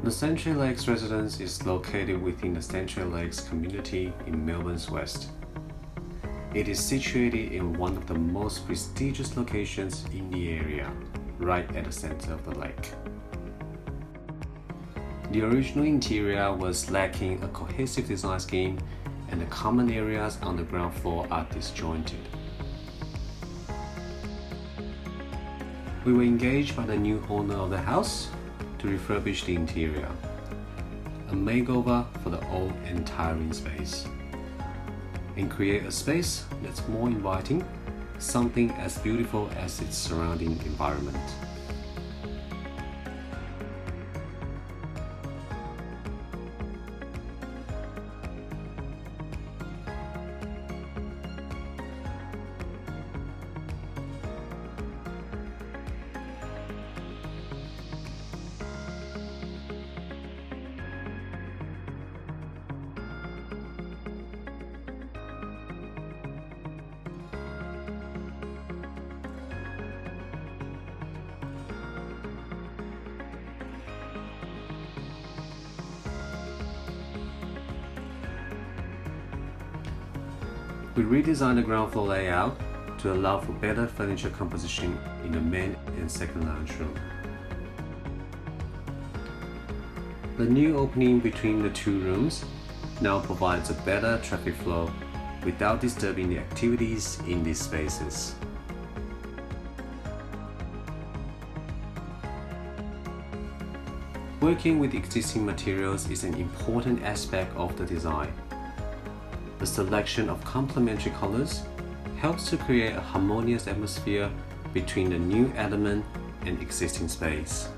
The Century Lakes residence is located within the Century Lakes community in Melbourne's west. It is situated in one of the most prestigious locations in the area, right at the center of the lake. The original interior was lacking a cohesive design scheme, and the common areas on the ground floor are disjointed. We were engaged by the new owner of the house to refurbish the interior, a makeover for the old and tiring space, and create a space that's more inviting, something as beautiful as its surrounding environment. We redesigned the ground floor layout to allow for better furniture composition in the main and second lounge room. The new opening between the two rooms now provides a better traffic flow without disturbing the activities in these spaces. Working with existing materials is an important aspect of the design. The selection of complementary colors helps to create a harmonious atmosphere between the new element and existing space.